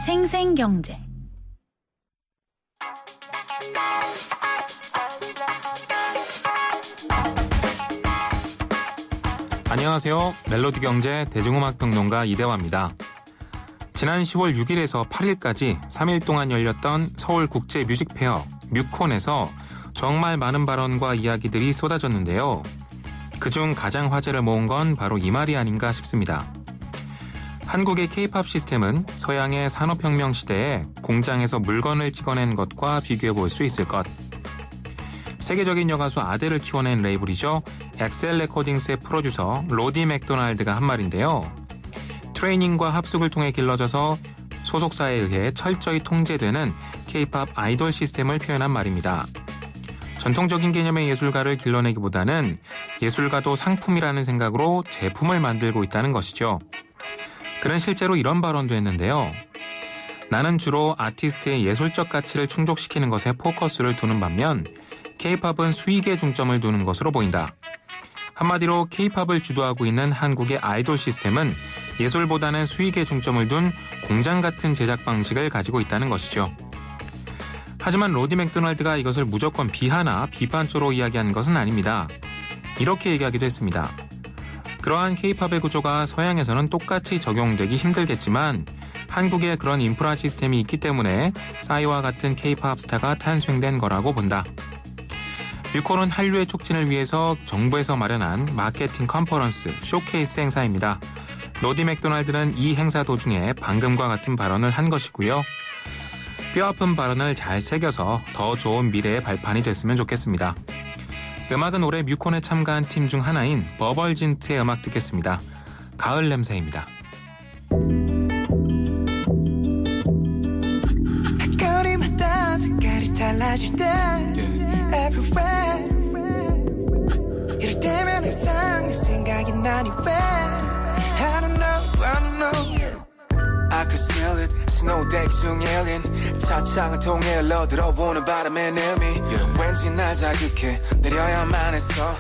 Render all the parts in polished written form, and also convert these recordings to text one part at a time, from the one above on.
생생경제. 안녕하세요. 멜로디경제 대중음악평론가 이대화입니다. 지난 10월 6일에서 8일까지 3일 동안 열렸던 서울국제뮤직페어 뮤콘에서 정말 많은 발언과 이야기들이 쏟아졌는데요. 그중 가장 화제를 모은 건 바로 이 말이 아닌가 싶습니다. 한국의 K-팝 시스템은 서양의 산업혁명 시대에 공장에서 물건을 찍어낸 것과 비교해 볼 수 있을 것. 세계적인 여가수 아델을 키워낸 레이블이죠. 엑셀 레코딩스의 프로듀서 로디 맥도날드가 한 말인데요. 트레이닝과 합숙을 통해 길러져서 소속사에 의해 철저히 통제되는 K-팝 아이돌 시스템을 표현한 말입니다. 전통적인 개념의 예술가를 길러내기보다는 예술가도 상품이라는 생각으로 제품을 만들고 있다는 것이죠. 그는 실제로 이런 발언도 했는데요. 나는 주로 아티스트의 예술적 가치를 충족시키는 것에 포커스를 두는 반면 K-팝은 수익에 중점을 두는 것으로 보인다. 한마디로 K-팝을 주도하고 있는 한국의 아이돌 시스템은 예술보다는 수익에 중점을 둔 공장 같은 제작 방식을 가지고 있다는 것이죠. 하지만 로디 맥도날드가 이것을 무조건 비하나 비판조로 이야기하는 것은 아닙니다. 이렇게 얘기하기도 했습니다. 그러한 K-팝의 구조가 서양에서는 똑같이 적용되기 힘들겠지만 한국에 그런 인프라 시스템이 있기 때문에 싸이와 같은 K-팝 스타가 탄생된 거라고 본다. 뮤콘은 한류의 촉진을 위해서 정부에서 마련한 마케팅 컨퍼런스 쇼케이스 행사입니다. 로디 맥도날드는 이 행사 도중에 방금과 같은 발언을 한 것이고요. 뼈아픈 발언을 잘 새겨서 더 좋은 미래의 발판이 됐으면 좋겠습니다. 음악은 올해 뮤콘에 참가한 팀 중 하나인 버벌진트의 음악 듣겠습니다. 가을 냄새입니다. 거리마다 색깔이 달라질 때 everywhere 이럴 때면 항상 네 생각이 나니 왜 I don't know I could smell it 스노우데이 중 alien 차창을 통해 흘러들어오는 바람의 의미 왠지 날 자극해 내려야만 했어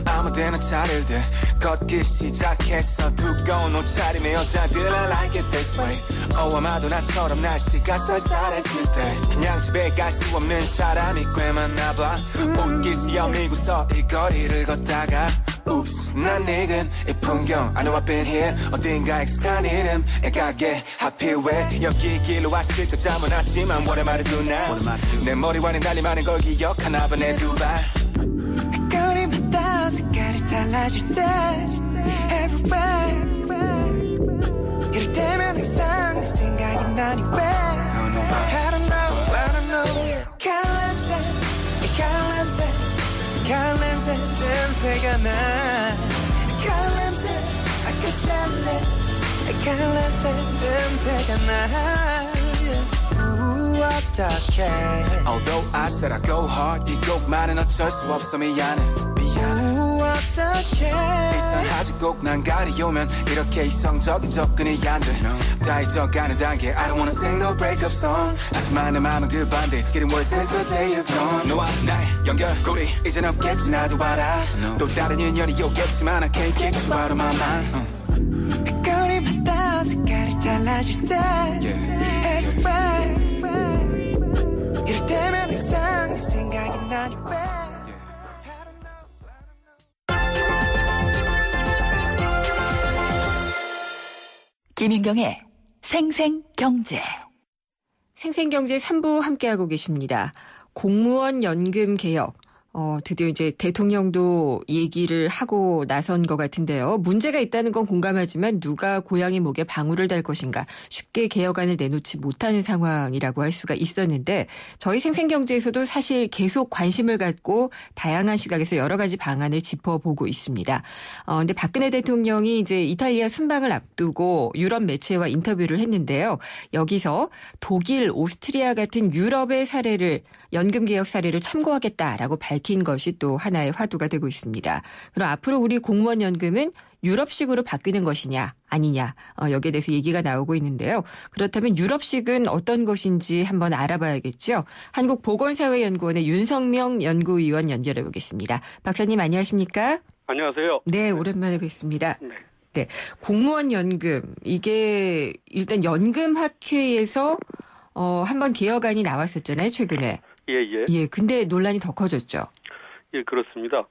아무데나 차를 대 걷기 시작했어 두꺼운 옷차림의 여자들 I like it this way 아마도 나처럼 날씨가 쌀쌀해질 때 그냥 집에 갈 수 없는 사람이 꽤 많나봐 웃길 수 없이고서 이 거리를 걷다가 Oops, 난 늙은 이 풍경 I know I've been here 어딘가 익숙한 이름의 가게 하필 왜 여기 길로 왔을 때 잠은 왔지만 what am I to do now 내 머리와는 달리 많은 걸 기억하나 봐 내 두 발 거리마다 색깔이 달라질 때 Everywhere 이럴 때면 항상 내 생각이 나니 왜 I don't know 가을 냄새 냄새가 나 가을 냄새 I can smell it 가을 냄새가 나 어떡해 Although I said I go hard 이 곡만은 어쩔 수 없어 미안해 어떡해 이상하지 꼭 난 가리우면 이렇게 이성적인 접근이 안돼 다 잊어가는 단계 I don't wanna sing no breakup song 하지만 내 맘은 그 반대 It's getting worse since the day you've gone 너와 나의 연결고리 이젠 없겠지 나도 알아 또 다른 인연이 오겠지만 I can't get you out of my mind 거리마다 색깔이 달라질 때 Everywhere 이럴 때면 항상 네 생각이 나니 왜 김인경의 생생경제. 생생경제 3부 함께하고 계십니다. 공무원 연금 개혁. 드디어 이제 대통령도 얘기를 하고 나선 것 같은데요. 문제가 있다는 건 공감하지만 누가 고양이 목에 방울을 달 것인가 쉽게 개혁안을 내놓지 못하는 상황이라고 할 수가 있었는데 저희 생생경제에서도 사실 계속 관심을 갖고 다양한 시각에서 여러 가지 방안을 짚어보고 있습니다. 근데 박근혜 대통령이 이제 이탈리아 순방을 앞두고 유럽 매체와 인터뷰를 했는데요. 여기서 독일, 오스트리아 같은 유럽의 사례를 연금개혁 사례를 참고하겠다라고 밝힌 것이 또 하나의 화두가 되고 있습니다. 그럼 앞으로 우리 공무원 연금은 유럽식으로 바뀌는 것이냐 아니냐 여기에 대해서 얘기가 나오고 있는데요. 그렇다면 유럽식은 어떤 것인지 한번 알아봐야겠죠. 한국보건사회연구원의 윤성명 연구위원 연결해 보겠습니다. 박사님 안녕하십니까? 안녕하세요. 네, 오랜만에 뵙습니다. 네. 네, 공무원 연금 이게 일단 연금학회에서 한번 개혁안이 나왔었잖아요, 최근에. 예. 예, 근데 논란이 더 커졌죠. 예, 그렇습니다.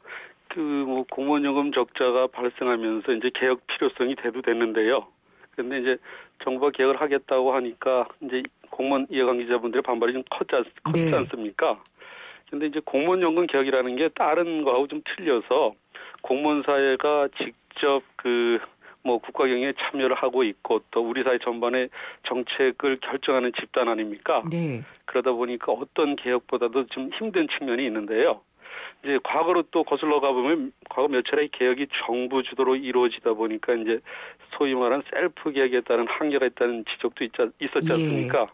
공무원연금 적자가 발생하면서 이제 개혁 필요성이 대두됐는데요. 그런데 이제 정부가 개혁을 하겠다고 하니까 이제 공무원 이해관계자분들의 반발이 좀 컸지 않습니까? 근데 이제 공무원연금 개혁이라는 게 다른 거하고 좀 틀려서 공무원 사회가 직접 국가 경영에 참여를 하고 있고 또 우리 사회 전반의 정책을 결정하는 집단 아닙니까? 네. 그러다 보니까 어떤 개혁보다도 좀 힘든 측면이 있는데요. 이제 과거로 또 거슬러 가보면 과거 몇 차례 개혁이 정부 주도로 이루어지다 보니까 이제 소위 말하는 셀프 개혁에 따른 한계가 있다는 지적도 있었지 않습니까? 예.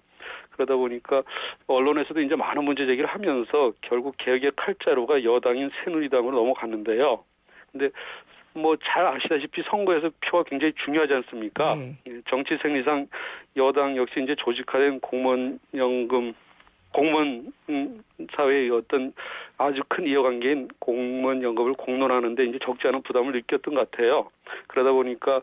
그러다 보니까 언론에서도 이제 많은 문제 제기를 하면서 결국 개혁의 칼자루가 여당인 새누리당으로 넘어갔는데요. 근데 잘 아시다시피 선거에서 표가 굉장히 중요하지 않습니까? 네. 정치 생리상 여당 역시 이제 조직화된 공무원 사회의 어떤 아주 큰 이해관계인 공무원 연금을 공론하는데 이제 적지 않은 부담을 느꼈던 것 같아요. 그러다 보니까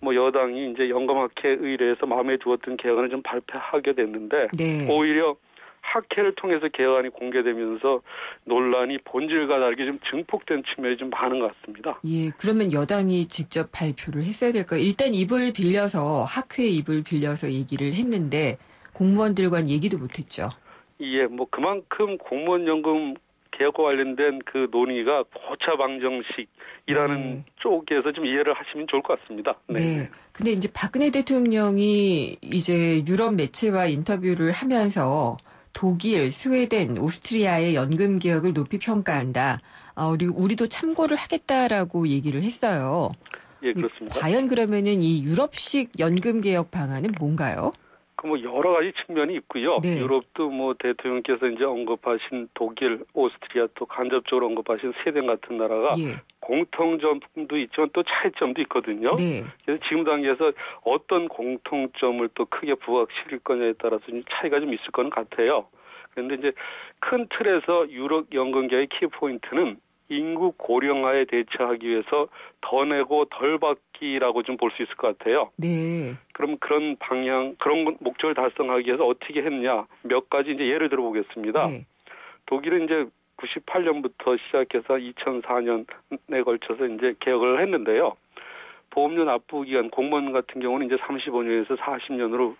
여당이 이제 연금학회 의뢰해서 마음에 두었던 개혁안을 좀 발표하게 됐는데 네. 오히려 학회를 통해서 개혁안이 공개되면서 논란이 본질과 다르게 좀 증폭된 측면이 좀 많은 것 같습니다. 예, 그러면 여당이 직접 발표를 했어야 될까요? 일단 입을 빌려서 학회 입을 빌려서 얘기를 했는데 공무원들과는 얘기도 못했죠. 예, 그만큼 공무원연금 개혁과 관련된 그 논의가 고차 방정식이라는 쪽에서 좀 이해를 하시면 좋을 것 같습니다. 네. 근데 이제 박근혜 대통령이 이제 유럽 매체와 인터뷰를 하면서 독일, 스웨덴, 오스트리아의 연금 개혁을 높이 평가한다. 우리도 참고를 하겠다라고 얘기를 했어요. 예, 그렇습니다. 과연 그러면은 이 유럽식 연금 개혁 방안은 뭔가요? 여러 가지 측면이 있고요. 네. 유럽도 대통령께서 이제 언급하신 독일, 오스트리아 또 간접적으로 언급하신 스웨덴 같은 나라가 공통점도 있지만 또 차이점도 있거든요. 네. 그래서 지금 단계에서 어떤 공통점을 또 크게 부각시킬 거냐에 따라서 차이가 좀 있을 거는 같아요. 그런데 이제 큰 틀에서 유럽 연금 개혁의 키포인트는 인구 고령화에 대처하기 위해서 더 내고 덜 받기라고 좀 볼 수 있을 것 같아요. 네. 그럼 그런 목적을 달성하기 위해서 어떻게 했냐 몇 가지 이제 예를 들어 보겠습니다. 네. 독일은 이제 98년부터 시작해서 2004년에 걸쳐서 이제 개혁을 했는데요. 보험료 납부 기간 공무원 같은 경우는 이제 35년에서 40년으로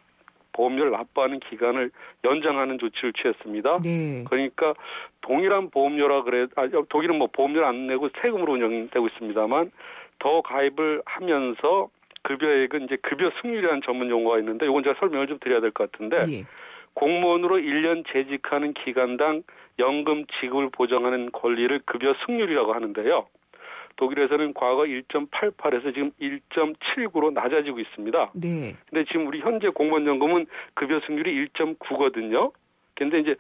보험료를 납부하는 기간을 연장하는 조치를 취했습니다. 네. 그러니까 동일한 보험료라 독일은 보험료를 안 내고 세금으로 운영되고 있습니다만 더 가입을 하면서 급여액은 이제 급여 승률이라는 전문 용어가 있는데 이건 제가 설명을 좀 드려야 될 것 같은데 공무원으로 1년 재직하는 기간당 연금 지급을 보장하는 권리를 급여 승률이라고 하는데요. 독일에서는 과거 1.88에서 지금 1.79로 낮아지고 있습니다. 네. 근데 지금 우리 현재 공무원연금은 급여 승률이 1.9거든요. 근데 이제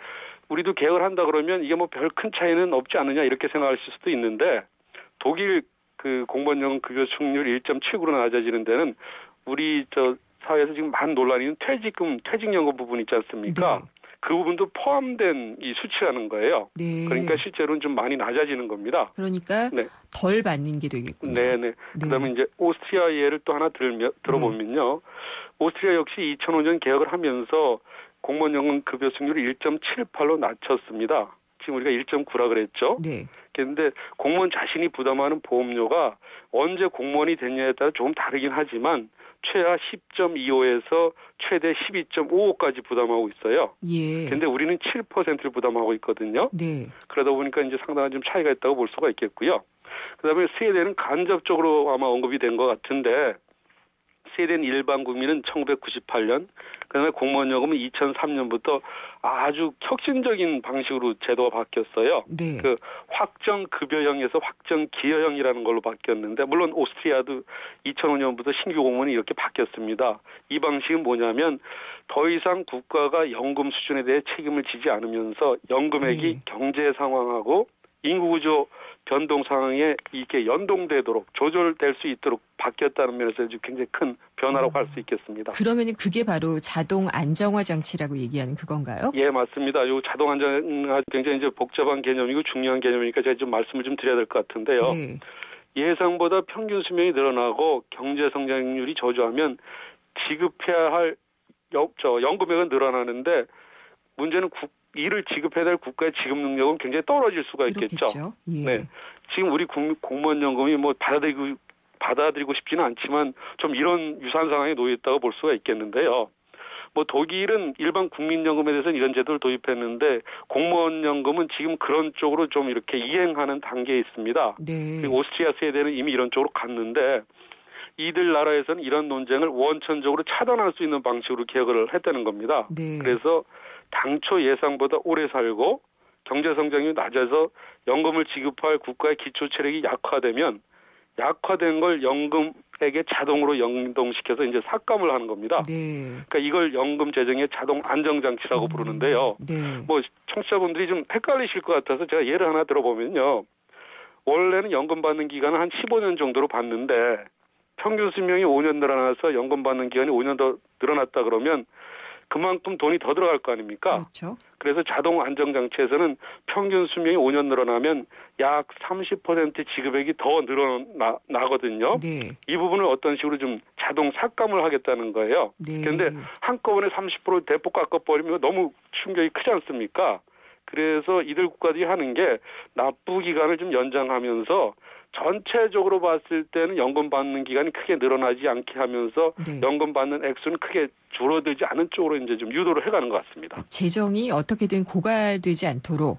우리도 개혁을 한다 그러면 이게 별 큰 차이는 없지 않느냐 이렇게 생각하실 수도 있는데 독일 공무원연금 급여 승률이 1.79로 낮아지는 데는 우리 사회에서 지금 많은 논란이 있는 퇴직연금 부분 있지 않습니까? 네. 그 부분도 포함된 이 수치라는 거예요. 네. 그러니까 실제로는 좀 많이 낮아지는 겁니다. 그러니까 덜 받는 게 되겠군요. 네네. 그다음에 이제 오스트리아 예를 또 하나 들어보면요. 오스트리아 역시 2005년 개혁을 하면서 공무원연금 급여 승률을 1.78로 낮췄습니다. 지금 우리가 1.9라 그랬죠. 네. 그런데 공무원 자신이 부담하는 보험료가 언제 공무원이 됐냐에 따라 조금 다르긴 하지만 최하 10.25에서 최대 12.55까지 부담하고 있어요. 예. 그런데 우리는 7%를 부담하고 있거든요. 네. 그러다 보니까 이제 상당한 좀 차이가 있다고 볼 수가 있겠고요. 그다음에 스웨덴은 간접적으로 아마 언급이 된 것 같은데 스웨덴 일반 국민은 1998년, 그다음에 공무원연금은 2003년부터 아주 혁신적인 방식으로 제도가 바뀌었어요. 네. 확정 급여형에서 확정 기여형이라는 걸로 바뀌었는데 물론 오스트리아도 2005년부터 신규 공무원이 이렇게 바뀌었습니다. 이 방식은 뭐냐면 더 이상 국가가 연금 수준에 대해 책임을 지지 않으면서 연금액이 경제 상황하고 인구구조 변동 상황에 이렇게 연동되도록 조절될 수 있도록 바뀌었다는 면에서 굉장히 큰 변화라고 할 수 있겠습니다. 그러면 그게 바로 자동 안정화 장치라고 얘기하는 그건가요? 예, 맞습니다. 요 자동 안정화 굉장히 이제 복잡한 개념이고 중요한 개념이니까 제가 좀 말씀을 좀 드려야 될 것 같은데요. 네. 예상보다 평균 수명이 늘어나고 경제 성장률이 저조하면 지급해야 할 연금액은 늘어나는데 문제는 이를 지급해야 될 국가의 지급 능력은 굉장히 떨어질 수가 있겠죠. 예. 네. 지금 우리 공무원 연금이 뭐 받아들이고 싶지는 않지만 좀 이런 유사한 상황에 놓여 있다고 볼 수가 있겠는데요. 뭐 독일은 일반 국민연금에 대해서는 이런 제도를 도입했는데 공무원 연금은 지금 그런 쪽으로 좀 이렇게 이행하는 단계에 있습니다. 네. 그리고 오스트리아 스웨덴은 이미 이런 쪽으로 갔는데 이들 나라에서는 이런 논쟁을 원천적으로 차단할 수 있는 방식으로 개혁을 했다는 겁니다. 네. 그래서 당초 예상보다 오래 살고 경제 성장률이 낮아서 연금을 지급할 국가의 기초 체력이 약화되면 약화된 걸 연금에게 자동으로 연동시켜서 이제 삭감을 하는 겁니다. 네. 그러니까 이걸 연금 재정의 자동 안정장치라고 부르는데요. 네. 뭐 청취자분들이 좀 헷갈리실 것 같아서 제가 예를 하나 들어보면요. 원래는 연금 받는 기간은 한 15년 정도로 받는데 평균 수명이 5년 늘어나서 연금 받는 기간이 5년 더 늘어났다 그러면 그만큼 돈이 더 들어갈 거 아닙니까? 그렇죠. 그래서 자동 안정장치에서는 평균 수명이 5년 늘어나면 약 30% 지급액이 더 늘어나거든요. 네. 이 부분을 어떤 식으로 좀 자동 삭감을 하겠다는 거예요. 네. 그런데 한꺼번에 30% 대폭 깎아버리면 너무 충격이 크지 않습니까? 그래서 이들 국가들이 하는 게 납부 기간을 좀 연장하면서 전체적으로 봤을 때는 연금 받는 기간이 크게 늘어나지 않게 하면서 네. 연금 받는 액수는 크게 줄어들지 않은 쪽으로 이제 좀 유도를 해가는 것 같습니다. 재정이 어떻게든 고갈되지 않도록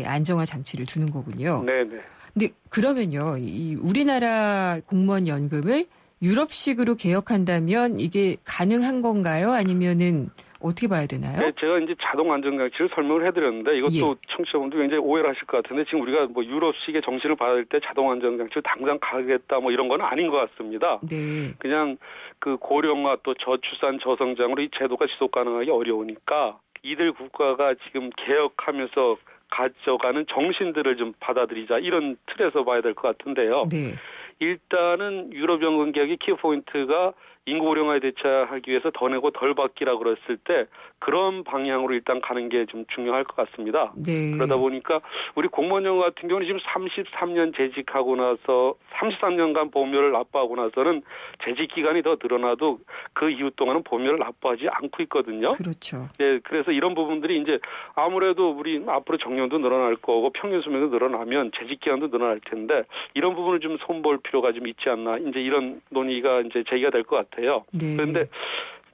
안정화 장치를 두는 거군요. 네네. 근데 그러면요, 이 우리나라 공무원 연금을 유럽식으로 개혁한다면 이게 가능한 건가요? 아니면은 어떻게 봐야 되나요? 네, 제가 이제 자동 안정장치를 설명을 해드렸는데 이것도 청취자분들 굉장히 오해를 하실 것 같은데 지금 우리가 뭐 유럽식의 정신을 받을 때 자동 안정장치를 당장 가겠다 뭐 이런 건 아닌 것 같습니다. 네. 그냥 그 고령화 또 저출산 저성장으로 이 제도가 지속 가능하기 어려우니까 이들 국가가 지금 개혁하면서 가져가는 정신들을 좀 받아들이자 이런 틀에서 봐야 될 것 같은데요. 네. 일단은 유럽 연금 개혁의 키포인트가 인구 고령화에 대처하기 위해서 더 내고 덜 받기라고 그랬을 때 그런 방향으로 일단 가는 게 좀 중요할 것 같습니다. 네. 그러다 보니까 우리 공무원 연금 같은 경우는 지금 33년 재직하고 나서 33년간 보험료를 납부하고 나서는 재직 기간이 더 늘어나도 그 이후 동안은 보험료를 납부하지 않고 있거든요. 그렇죠. 예, 그래서 이런 부분들이 이제 아무래도 우리 앞으로 정년도 늘어날 거고 평균 수명도 늘어나면 재직 기간도 늘어날 텐데 이런 부분을 좀 손볼 필요가 좀 있지 않나 이제 이런 논의가 이제 제기가 될 것 같아요. 네. 그런데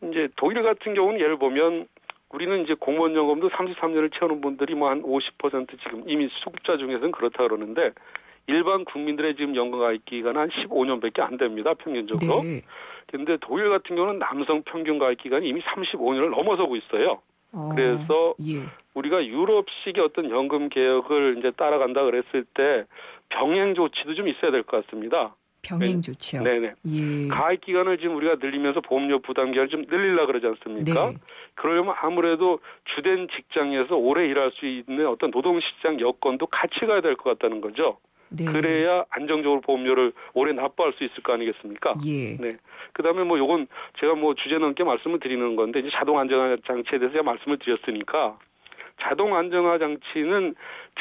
이제 독일 같은 경우는 예를 보면 우리는 이제 공무원 연금도 33년을 채우는 분들이 뭐 한 50% 지금 이미 수급자 중에서는 그렇다 그러는데 일반 국민들의 지금 연금 가입 기간은 한 15년밖에 안 됩니다. 평균적으로. 네. 그런데 독일 같은 경우는 남성 평균 가입 기간이 이미 35년을 넘어서고 있어요. 그래서 우리가 유럽식의 어떤 연금 개혁을 이제 따라간다 그랬을 때 병행 조치도 좀 있어야 될 것 같습니다. 병행 조치요. 네네. 예. 가입 기간을 지금 우리가 늘리면서 보험료 부담 기간을 좀 늘리려고 그러지 않습니까? 네. 그러려면 아무래도 주된 직장에서 오래 일할 수 있는 어떤 노동시장 여건도 같이 가야 될 것 같다는 거죠. 네. 그래야 안정적으로 보험료를 오래 납부할 수 있을 거 아니겠습니까? 예. 네. 그다음에 뭐 요건 제가 뭐 주제 넘게 말씀을 드리는 건데 이제 자동 안정화 장치에 대해서 제가 말씀을 드렸으니까 자동 안정화 장치는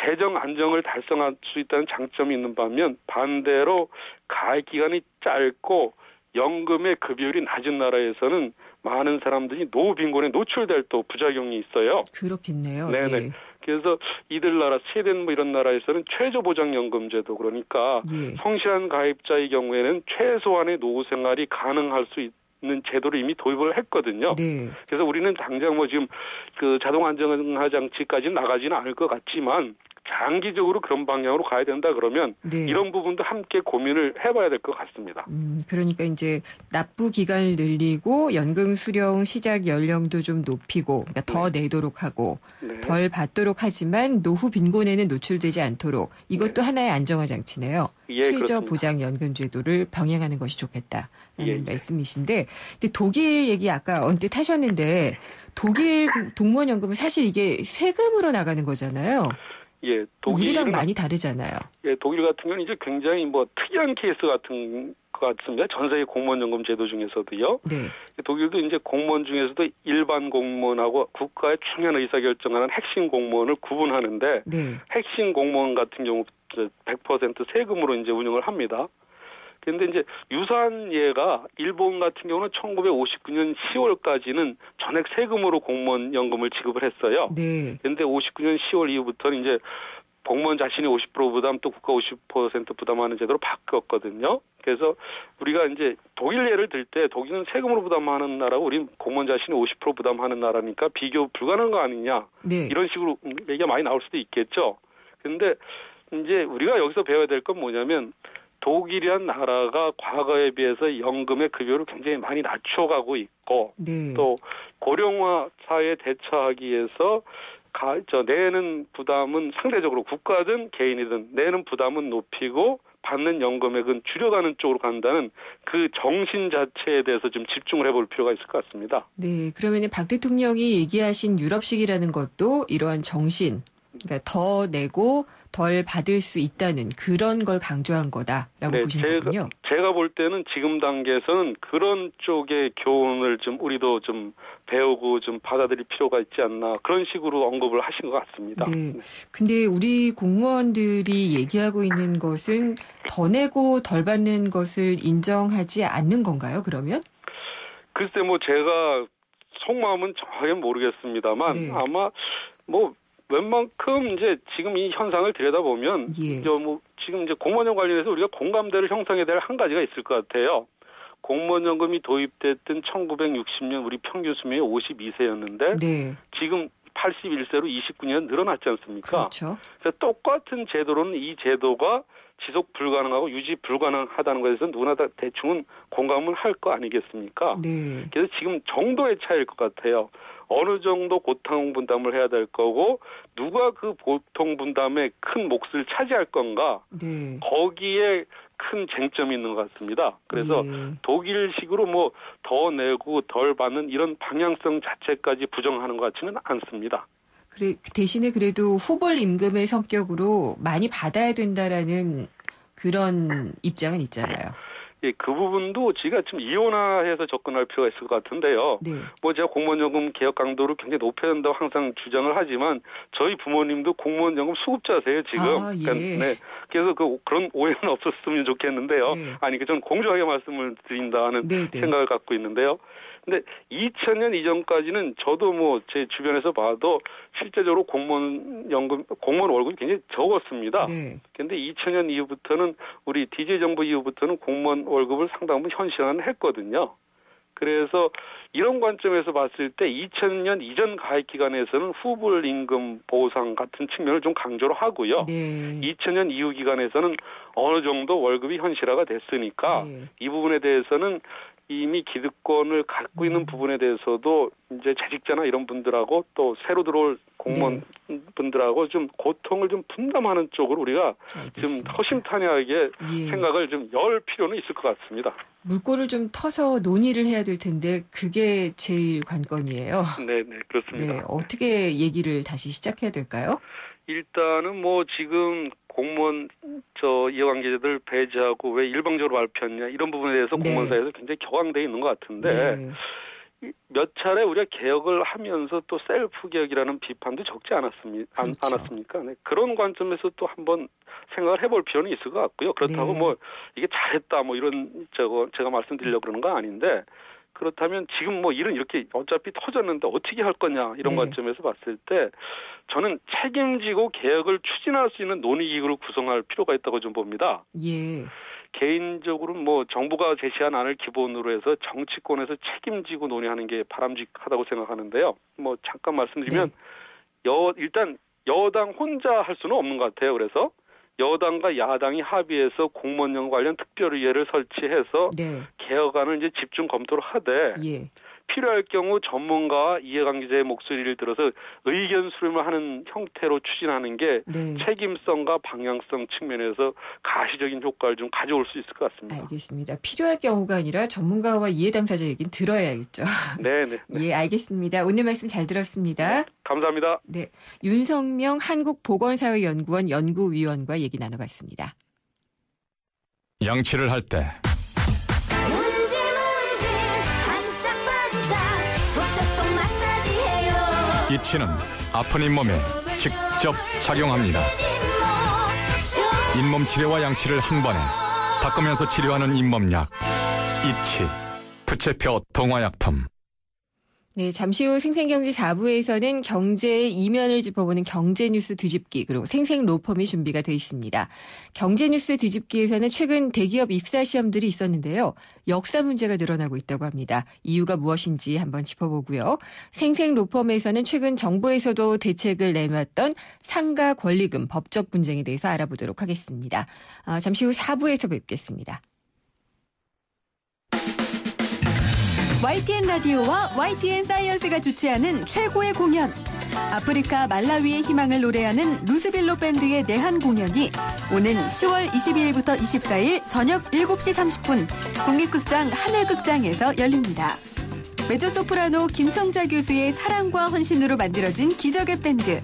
재정 안정을 달성할 수 있다는 장점이 있는 반면 반대로 가입 기간이 짧고 연금의 급여율이 낮은 나라에서는 많은 사람들이 노후 빈곤에 노출될 또 부작용이 있어요. 그렇겠네요. 네네. 예. 그래서 이들 나라 스웨덴 뭐 이런 나라에서는 최저보장연금제도 그러니까 성실한 가입자의 경우에는 최소한의 노후 생활이 가능할 수 있는 제도를 이미 도입을 했거든요. 네. 그래서 우리는 당장 뭐 지금 그 자동 안정화 장치까지는 나가지는 않을 것 같지만 장기적으로 그런 방향으로 가야 된다 그러면 이런 부분도 함께 고민을 해봐야 될 것 같습니다. 그러니까 이제 납부 기간을 늘리고 연금 수령 시작 연령도 좀 높이고 그러니까 더 내도록 하고 덜 받도록 하지만 노후 빈곤에는 노출되지 않도록 이것도 하나의 안정화 장치네요. 예, 최저 보장 연금 제도를 병행하는 것이 좋겠다라는 말씀이신데 근데 독일 얘기 아까 언뜻 하셨는데 독일 동무원 연금은 사실 이게 세금으로 나가는 거잖아요. 예, 우리랑 많이 다르잖아요. 예, 독일 같은 경우는 이제 굉장히 뭐 특이한 케이스 같은 것 같습니다. 전 세계 공무원연금 제도 중에서도요. 네. 독일도 이제 공무원 중에서도 일반 공무원하고 국가의 중요한 의사결정하는 핵심 공무원을 구분하는데 핵심 공무원 같은 경우 100% 세금으로 이제 운영을 합니다. 그런데 이제 유사한 예가 일본 같은 경우는 1959년 10월까지는 전액 세금으로 공무원 연금을 지급을 했어요. 네. 그런데 59년 10월 이후부터는 이제 공무원 자신이 50% 부담 또 국가 50% 부담하는 제도로 바뀌었거든요. 그래서 우리가 이제 독일 예를 들 때 독일은 세금으로 부담하는 나라고 우리는 공무원 자신이 50% 부담하는 나라니까 비교 불가능한 거 아니냐. 네. 이런 식으로 얘기가 많이 나올 수도 있겠죠. 그런데 이제 우리가 여기서 배워야 될 건 뭐냐면 독일이란 나라가 과거에 비해서 연금의 급여를 굉장히 많이 낮춰가고 있고 네. 또 고령화 사회에 대처하기 위해서 내는 부담은 상대적으로 국가든 개인이든 내는 부담은 높이고 받는 연금액은 줄여가는 쪽으로 간다는 그 정신 자체에 대해서 좀 집중을 해볼 필요가 있을 것 같습니다. 네. 그러면 박 대통령이 얘기하신 유럽식이라는 것도 이러한 정신, 그러니까 더 내고 덜 받을 수 있다는 그런 걸 강조한 거다라고 보시는 거군요. 제가 볼 때는 지금 단계에서는 그런 쪽의 교훈을 좀 우리도 좀 배우고 좀 받아들일 필요가 있지 않나 그런 식으로 언급을 하신 것 같습니다. 네. 근데 우리 공무원들이 얘기하고 있는 것은 더 내고 덜 받는 것을 인정하지 않는 건가요? 그러면? 글쎄 뭐 제가 속마음은 정확하게 모르겠습니다만 네. 아마 뭐 웬만큼 이제 지금 이 현상을 들여다보면 예. 지금 이제 공무원연 관련해서 우리가 공감대를 형성해야 될 한 가지가 있을 것 같아요. 공무원연금이 도입됐던 1960년 우리 평균 수명이 52세였는데 네. 지금 81세로 29년 늘어났지 않습니까? 그렇죠. 그래서 똑같은 제도로는 이 제도가 지속 불가능하고 유지 불가능하다는 것에서 누구나 다 대충은 공감을 할 거 아니겠습니까? 네. 그래서 지금 정도의 차이일 것 같아요. 어느 정도 고통 분담을 해야 될 거고 누가 그 고통 분담에 큰 몫을 차지할 건가 네. 거기에 큰 쟁점이 있는 것 같습니다. 그래서 독일식으로 뭐 더 내고 덜 받는 이런 방향성 자체까지 부정하는 것 같지는 않습니다. 그래, 대신에 그래도 후불 임금의 성격으로 많이 받아야 된다라는 그런 입장은 있잖아요. 예, 그 부분도 제가 좀 이원화해서 접근할 필요가 있을 것 같은데요. 네. 뭐 제가 공무원연금 개혁 강도를 굉장히 높여야 된다고 항상 주장을 하지만 저희 부모님도 공무원연금 수급자세요 지금. 아, 예. 그러니까, 네. 그래서 그런 오해는 없었으면 좋겠는데요. 네. 아니 저는 공정하게 말씀을 드린다는 네, 네. 생각을 갖고 있는데요. 근데 2000년 이전까지는 저도 뭐 제 주변에서 봐도 실제적으로 공무원 월급이 굉장히 적었습니다. 네. 그런데 2000년 이후부터는 우리 DJ 정부 이후부터는 공무원 월급을 상당 부분 현실화했거든요. 그래서 이런 관점에서 봤을 때 2000년 이전 가입 기간에서는 후불 임금 보상 같은 측면을 좀 강조를 하고요. 네. 2000년 이후 기간에서는 어느 정도 월급이 현실화가 됐으니까 네. 이 부분에 대해서는 이미 기득권을 갖고 있는 부분에 대해서도 이제 재직자나 이런 분들하고 또 새로 들어올 공무원 분들하고 좀 고통을 좀 분담하는 쪽으로 우리가 알겠습니다. 좀 허심탄회하게 예. 생각을 좀 열 필요는 있을 것 같습니다. 물꼬를 좀 터서 논의를 해야 될 텐데 그게 제일 관건이에요. 네, 그렇습니다. 네, 어떻게 얘기를 다시 시작해야 될까요? 일단은 뭐 지금 공무원 이해관계자들 배제하고 왜 일방적으로 발표했냐 이런 부분에 대해서 네. 공무원 사회에서 굉장히 격앙돼 있는 것 같은데 네. 몇 차례 우리가 개혁을 하면서 또 셀프 개혁이라는 비판도 적지 않았습니까? 그렇죠. 네. 그런 관점에서 또 한번 생각을 해볼 필요는 있을 것 같고요. 그렇다고 네. 뭐 이게 잘했다 뭐 이런 제가 말씀드리려고 그러는 건 아닌데 그렇다면 지금 뭐 일은 이렇게 어차피 터졌는데 어떻게 할 거냐 이런 네. 관점에서 봤을 때 저는 책임지고 개혁을 추진할 수 있는 논의기구를 구성할 필요가 있다고 좀 봅니다. 예. 개인적으로는 뭐 정부가 제시한 안을 기본으로 해서 정치권에서 책임지고 논의하는 게 바람직하다고 생각하는데요. 뭐 잠깐 말씀드리면 일단 여당 혼자 할 수는 없는 것 같아요. 그래서 여당과 야당이 합의해서 공무원연 관련 특별위원회를 설치해서 네. 개혁안을 이제 집중 검토를 하되 예. 필요할 경우 전문가와 이해관계자의 목소리를 들어서 의견 수렴을 하는 형태로 추진하는 게 네. 책임성과 방향성 측면에서 가시적인 효과를 좀 가져올 수 있을 것 같습니다. 알겠습니다. 필요할 경우가 아니라 전문가와 이해 당사자 얘기는 들어야겠죠. 네. 예, 알겠습니다. 오늘 말씀 잘 들었습니다. 감사합니다. 네, 윤성명 한국보건사회연구원 연구위원과 얘기 나눠봤습니다. 양치를 할 때 톡톡톡 마사지해요. 이 치는 아픈 잇몸에 직접 작용합니다. 잇몸 치료와 양치를 한 번에 닦으면서 치료하는 잇몸약 이치 부채표 동화약품. 네, 잠시 후 생생경제 4부에서는 경제의 이면을 짚어보는 경제뉴스 뒤집기 그리고 생생로펌이 준비가 돼 있습니다. 경제뉴스 뒤집기에서는 최근 대기업 입사 시험들이 있었는데요. 역사 문제가 늘어나고 있다고 합니다. 이유가 무엇인지 한번 짚어보고요. 생생로펌에서는 최근 정부에서도 대책을 내놓았던 상가 권리금 법적 분쟁에 대해서 알아보도록 하겠습니다. 잠시 후 4부에서 뵙겠습니다. YTN 라디오와 YTN 사이언스가 주최하는 최고의 공연. 아프리카 말라위의 희망을 노래하는 루스빌로 밴드의 내한 공연이 오는 10월 22일부터 24일 저녁 7시 30분 국립극장 하늘극장에서 열립니다. 메조소프라노 김청자 교수의 사랑과 헌신으로 만들어진 기적의 밴드.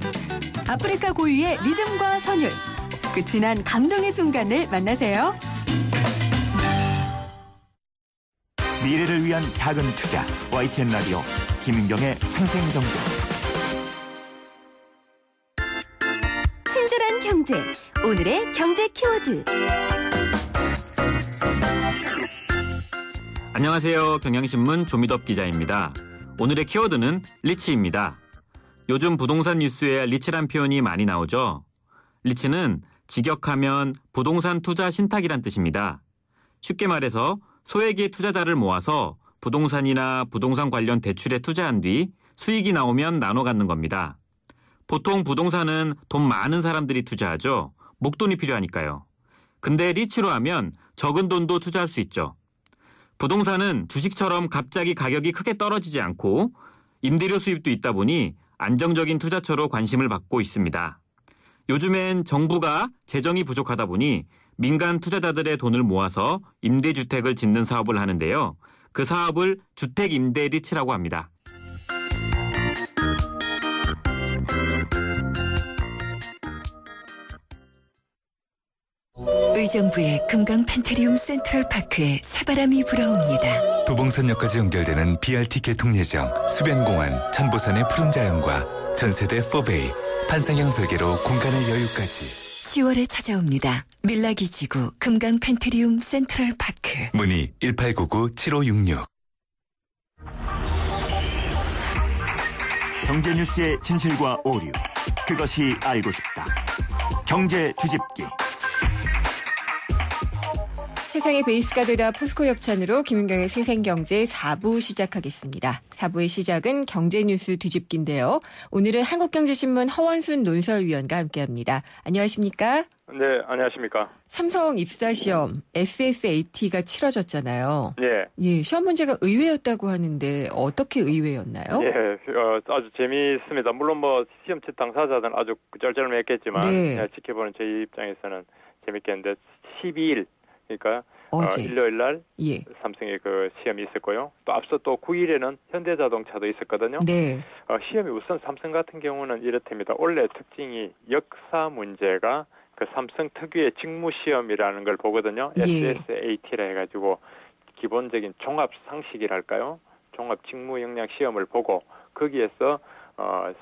아프리카 고유의 리듬과 선율. 그 진한 감동의 순간을 만나세요. 미래를 위한 작은 투자 YTN 라디오 김인경의 생생경제. 친절한 경제 오늘의 경제 키워드. 안녕하세요. 경향신문 조미덕 기자입니다. 오늘의 키워드는 리치입니다. 요즘 부동산 뉴스에 리치란 표현이 많이 나오죠. 리치는 직역하면 부동산 투자 신탁이란 뜻입니다. 쉽게 말해서 소액의 투자자를 모아서 부동산이나 부동산 관련 대출에 투자한 뒤 수익이 나오면 나눠 갖는 겁니다. 보통 부동산은 돈 많은 사람들이 투자하죠. 목돈이 필요하니까요. 근데 리치로 하면 적은 돈도 투자할 수 있죠. 부동산은 주식처럼 갑자기 가격이 크게 떨어지지 않고 임대료 수입도 있다 보니 안정적인 투자처로 관심을 받고 있습니다. 요즘엔 정부가 재정이 부족하다 보니 민간 투자자들의 돈을 모아서 임대주택을 짓는 사업을 하는데요. 그 사업을 주택임대리치라고 합니다. 의정부의 금강 펜테리움 센트럴파크에 새바람이 불어옵니다. 도봉선역까지 연결되는 BRT 개통 예정, 수변공원, 천보산의 푸른 자연과 전세대 4베이, 판상형 설계로 공간의 여유까지. 10월에 찾아옵니다. 밀라기지구 금강 펜테리움 센트럴파크. 문의 1899-7566. 경제 뉴스의 진실과 오류, 그것이 알고 싶다. 경제 뒤집기. 세상의 베이스가 되다 포스코 협찬으로 김윤경의 생생경제 4부 시작하겠습니다. 4부의 시작은 경제뉴스 뒤집기인데요. 오늘은 한국경제신문 허원순 논설위원과 함께합니다. 안녕하십니까? 네, 안녕하십니까? 삼성 입사시험 SSAT가 치러졌잖아요. 예. 예, 시험 문제가 의외였다고 하는데 어떻게 의외였나요? 예, 아주 재미있습니다. 물론 뭐 시험 당사자들은 아주 쩔쩔매했겠지만 네. 지켜보는 저희 입장에서는 재밌겠는데 12일 그러니까 어제 일요일 날 예. 삼성의 그 시험이 있었고요. 또 앞서 또 9일에는 현대자동차도 있었거든요. 네. 시험이 우선 삼성 같은 경우는 이렇답니다. 원래 특징이 역사 문제가 그 삼성 특유의 직무 시험이라는 걸 보거든요. 예. SSAT라 해가지고 기본적인 종합 상식이랄까요? 종합 직무 역량 시험을 보고 거기에서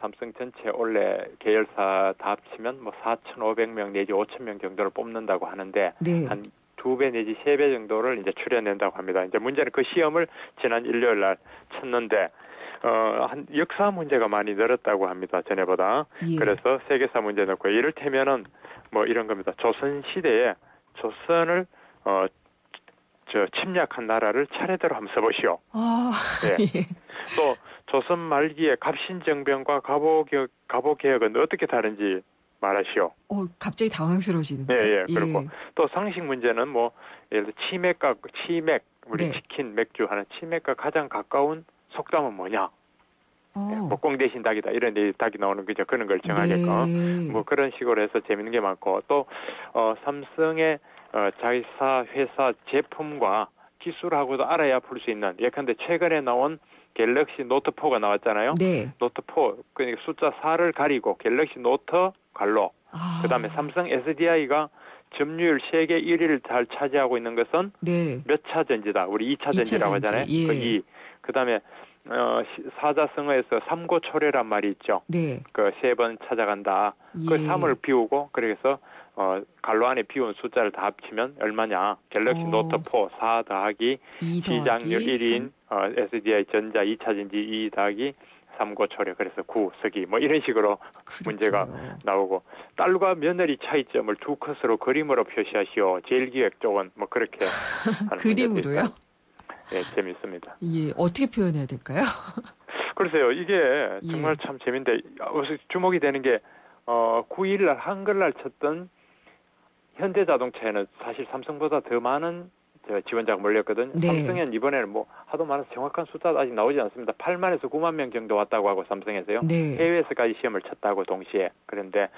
삼성 전체 원래 계열사 다 합치면 뭐 4,500명 내지 5,000명 정도를 뽑는다고 하는데 네. 한 2배 내지 3배 정도를 이제 추려낸다고 합니다. 이제 문제는 그 시험을 지난 일요일 날 쳤는데 한 역사 문제가 많이 늘었다고 합니다. 전에보다. 예. 그래서 세계사 문제 넣고 이를테면은 뭐 이런 겁니다. 조선 시대에 조선을 침략한 나라를 차례대로 한번 써보시오. 예. 예. 또 조선 말기에 갑신정변과 갑오개혁은 어떻게 다른지 말하시오. 갑자기 당황스러워지는데. 예. 그리고 또 상식 문제는 뭐 예를 들어 치맥 우리 네. 치킨 맥주 하는 치맥과 가장 가까운 속담은 뭐냐? 목공 대신 닭이다 이런 데 닭이 나오는 거죠. 그런 걸 정하게끔 네. 뭐 그런 식으로 해서 재밌는 게 많고 또 삼성의 자회사 회사 제품과 기술하고도 알아야 풀 수 있는 예컨대 최근에 나온 갤럭시 노트4가 나왔잖아요. 네. 노트4 그러니까 숫자 4를 가리고 갤럭시 노트 괄로 그다음에 삼성 SDI가 점유율 세계 1위를 잘 차지하고 있는 것은 네. 몇 차 전지다. 우리 2차 전지라고 하잖아요. 예. 그 2. 그다음에 사자성어에서 삼고초려란 말이 있죠. 네. 그 3번 찾아간다. 그 예. 3을 비우고 그래서 갈로 안에 비운 숫자를 다 합치면 얼마냐? 갤럭시 노트 4 4 더하기 시장률 1인 SDI 전자 2차전지 2 더하기 3고 초려 그래서 9 서기 뭐 이런 식으로 그렇죠. 문제가 나오고 딸과 며느리 차이점을 두 컷으로 그림으로 표시하시오. 제일기획 쪽은 뭐 그렇게 그림으로요? 예, 재밌습니다. 예, 어떻게 표현해야 될까요? 글쎄요, 이게 정말 참 재밌는데 주목이 되는 게 9일날 한글날 쳤던 현대자동차에는 사실 삼성보다 더 많은 지원자가 몰렸거든요. 네. 삼성은 이번에는 뭐 하도 많아서 정확한 숫자도 아직 나오지 않습니다. 8만에서 9만 명 정도 왔다고 하고 삼성에서요. 네. 해외에서까지 시험을 쳤다고 동시에. 그런데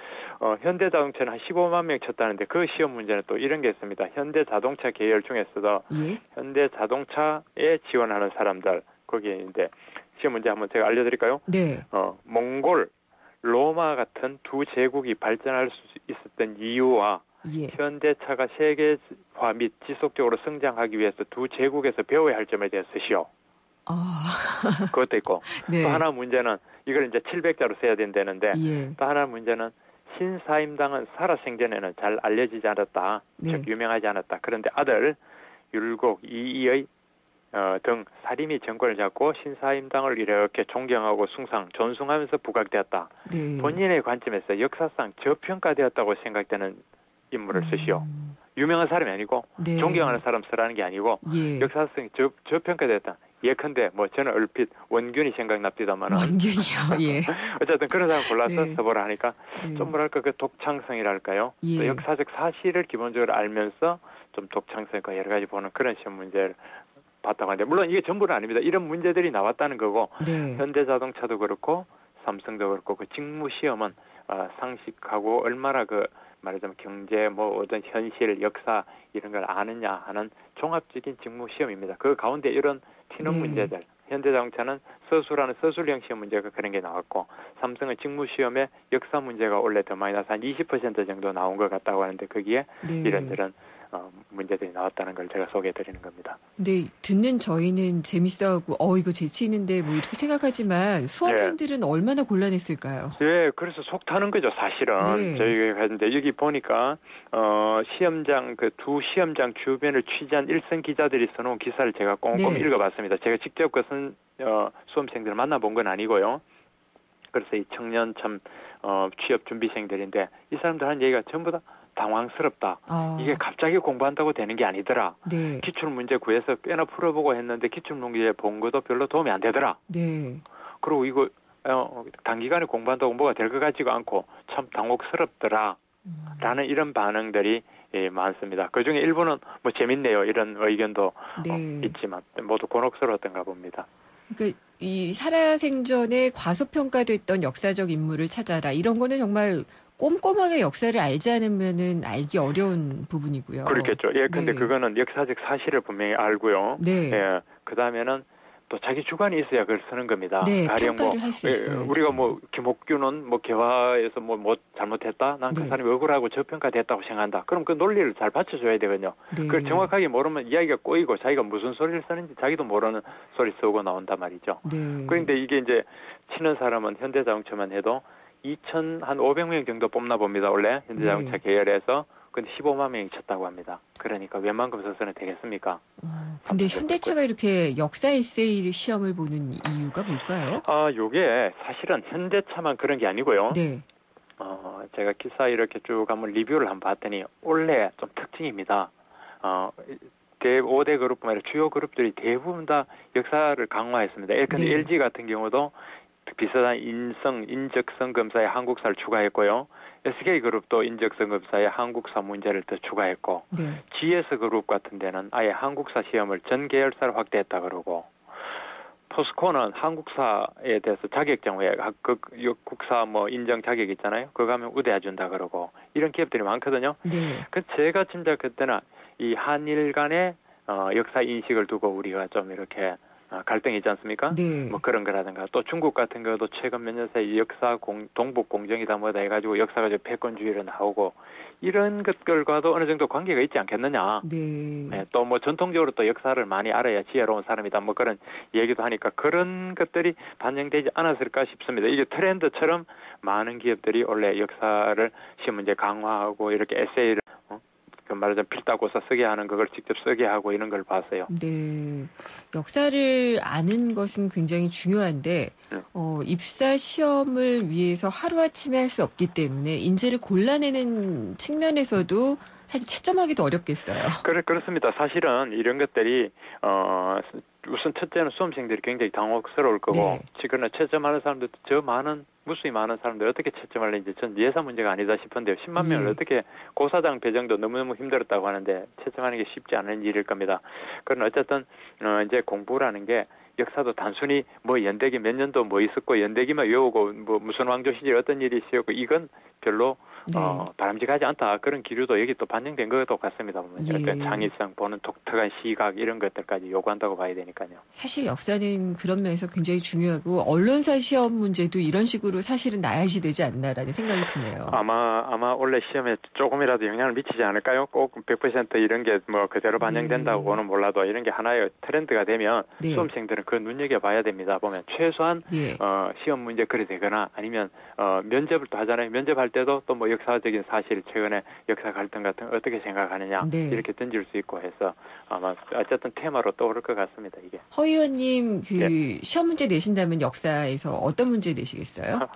현대자동차는 한 15만 명 쳤다는데 그 시험 문제는 또 이런 게 있습니다. 현대자동차 계열 중에서도 현대자동차에 지원하는 사람들 거기에 있는데 시험 문제 한번 제가 알려드릴까요? 네. 몽골, 로마 같은 두 제국이 발전할 수 있었던 이유와 현대차가 세계화 및 지속적으로 성장하기 위해서 두 제국에서 배워야 할 점에 대해 쓰시오. 그것도 있고 또 하나 문제는 이걸 이제 700자로 써야 된다는데 또 하나 문제는 신사임당은 살아생전에는 잘 알려지지 않았다. 즉 유명하지 않았다. 그런데 아들 율곡 이이의 등 사림이 정권을 잡고 신사임당을 이렇게 존경하고 존숭하면서 부각되었다. 본인의 관점에서 역사상 저평가되었다고 생각되는 인물을 쓰시오. 유명한 사람이 아니고 존경하는 사람 쓰라는 게 아니고 역사상 저평가되었다. 예컨대 뭐 저는 얼핏 원균이 생각납니다만 원균이요. 어쨌든 그런 사람 골라서 써보라 하니까 좀 뭐랄까 그 독창성이랄까요. 또 역사적 사실을 기본적으로 알면서 좀 독창성과 여러 가지 보는 그런 시험 문제를 봤다고 하는데 물론 이게 전부는 아닙니다. 이런 문제들이 나왔다는 거고 현대자동차도 그렇고 삼성도 그렇고 그 직무시험은 상식하고 얼마나 그 말하자면 경제 뭐 어떤 현실 역사 이런 걸 아느냐 하는 종합적인 직무시험입니다. 그 가운데 이런 튀는 문제들 현대자동차는 서술하는 서술형 시험 문제가 그런 게 나왔고 삼성은 직무시험에 역사 문제가 원래 더 많이 나서 한 20% 정도 나온 것 같다고 하는데 거기에 이런저런 문제들이 나왔다는 걸 제가 소개해드리는 겁니다. 근데 듣는 저희는 재밌어하고 이거 재치 있는데 뭐 이렇게 생각하지만 수험생들은 얼마나 곤란했을까요? 네, 그래서 속 타는 거죠 사실은. 저희가 했는데 여기 보니까 시험장 그 두 시험장 주변을 취재한 일선 기자들이 써놓은 기사를 제가 꼼꼼히 읽어봤습니다. 제가 직접 그 수험생들을 만나본 건 아니고요. 그래서 이 청년 취업 준비생들인데 이 사람들 하는 얘기가 전부 다 당황스럽다. 이게 갑자기 공부한다고 되는 게 아니더라. 기출문제 구해서 꽤나 풀어보고 했는데 기출문제 본 것도 별로 도움이 안 되더라. 그리고 이거 단기간에 공부한다고 뭐가 될 것 같지가 않고 참 당혹스럽더라. 라는 이런 반응들이 많습니다. 그중에 일부는 뭐 재밌네요. 이런 의견도 있지만 모두 곤혹스러웠던가 봅니다. 그러니까 이 살아생전에 과소평가됐던 역사적 인물을 찾아라. 이런 거는 정말 꼼꼼하게 역사를 알지 않으면은 알기 어려운 부분이고요. 그렇겠죠. 근데 그거는 역사적 사실을 분명히 알고요. 그 다음에는 또 자기 주관이 있어야 그걸 쓰는 겁니다. 평가를 할 수 있어요. 우리가 뭐 김옥규는 뭐 개화에서 뭐 잘못했다. 난 그 사람이 억울하고 저평가됐다고 생각한다. 그럼 그 논리를 잘 받쳐줘야 되거든요. 그걸 정확하게 모르면 이야기가 꼬이고 자기가 무슨 소리를 쓰는지 자기도 모르는 소리 쓰고 나온단 말이죠. 그런데 이게 이제 치는 사람은 현대자동차만 해도 2,500명 정도 뽑나 봅니다. 원래 현대자동차 계열에서. 근데 15만 명이 쳤다고 합니다. 그러니까 웬만큼 써서는 되겠습니까? 근데 현대차가 이렇게 역사 에세이 시험을 보는 이유가 뭘까요? 요게 사실은 현대차만 그런 게 아니고요. 제가 기사 이렇게 쭉 한번 리뷰를 한번 봤더니 원래 좀 특징입니다. 5대 그룹뿐만 아니라 주요 그룹들이 대부분 다 역사를 강화했습니다. 근데 LG 같은 경우도 비슷한 인적성 검사에 한국사를 추가했고요. SK그룹도 인적성 검사에 한국사 문제를 더 추가했고 GS그룹 같은 데는 아예 한국사 시험을 전 계열사를 확대했다 그러고 포스코는 한국사에 대해서 자격증 왜 국사 뭐 인정 자격 있잖아요. 그거 하면 우대해준다 그러고 이런 기업들이 많거든요. 그 제가 짐작할 때는 이 한일 간의 역사 인식을 두고 우리가 좀 이렇게 갈등이 있지 않습니까? 네. 뭐 그런 거라든가 또 중국 같은 경우도 최근 몇 년 사이 역사 동북 공정이다 뭐다 해가지고 역사가 패권주의로 나오고 이런 것들과도 어느 정도 관계가 있지 않겠느냐. 네. 또 뭐 전통적으로 또 역사를 많이 알아야 지혜로운 사람이다 뭐 그런 얘기도 하니까 그런 것들이 반영되지 않았을까 싶습니다. 이게 트렌드처럼 많은 기업들이 원래 역사를 시험 문제 강화하고 이렇게 에세이를 그 말하자면 필다고서 쓰게 하는 그걸 직접 쓰게 하고 이런 걸 봤어요. 네. 역사를 아는 것은 굉장히 중요한데 입사 시험을 위해서 하루아침에 할 수 없기 때문에 인재를 골라내는 측면에서도 사실 채점하기도 어렵겠어요. 그렇습니다. 사실은 이런 것들이 우선 첫째는 수험생들이 굉장히 당혹스러울 거고 네. 지금 채점하는 사람들 무수히 많은 사람들 어떻게 채점할는지 전 예산 문제가 아니다 싶은데요. 10만 명을 어떻게 고사장 배정도 너무너무 힘들었다고 하는데 채점하는 게 쉽지 않은 일일 겁니다. 그러나 어쨌든 이제 공부라는 게 역사도 단순히 뭐 연대기 몇 년도 뭐 있었고 연대기만 외우고 뭐 무슨 왕조 시절 어떤 일이 있었고 이건 별로 바람직하지 않다. 그런 기류도 여기 또 반영된 것도 같습니다. 보면 창의성, 보는 독특한 시각 이런 것들까지 요구한다고 봐야 되니까요. 사실 역사는 그런 면에서 굉장히 중요하고 언론사 시험 문제도 이런 식으로 사실은 나야지 되지 않나라는 생각이 드네요. 아마 원래 시험에 조금이라도 영향을 미치지 않을까요? 꼭 100% 이런 게 뭐 그대로 반영된다고는 몰라도 이런 게 하나의 트렌드가 되면 수험생들은 그 눈여겨봐야 됩니다. 보면 최소한 시험 문제 글이 되거나 아니면 면접을 또 하잖아요. 면접할 때도 또 뭐 역사적인 사실 최근에 역사 갈등 같은 거 어떻게 생각하느냐 이렇게 던질 수 있고 해서 아마 어쨌든 테마로 떠오를 것 같습니다. 이게. 허 의원님 시험 문제 내신다면 역사에서 어떤 문제 내시겠어요?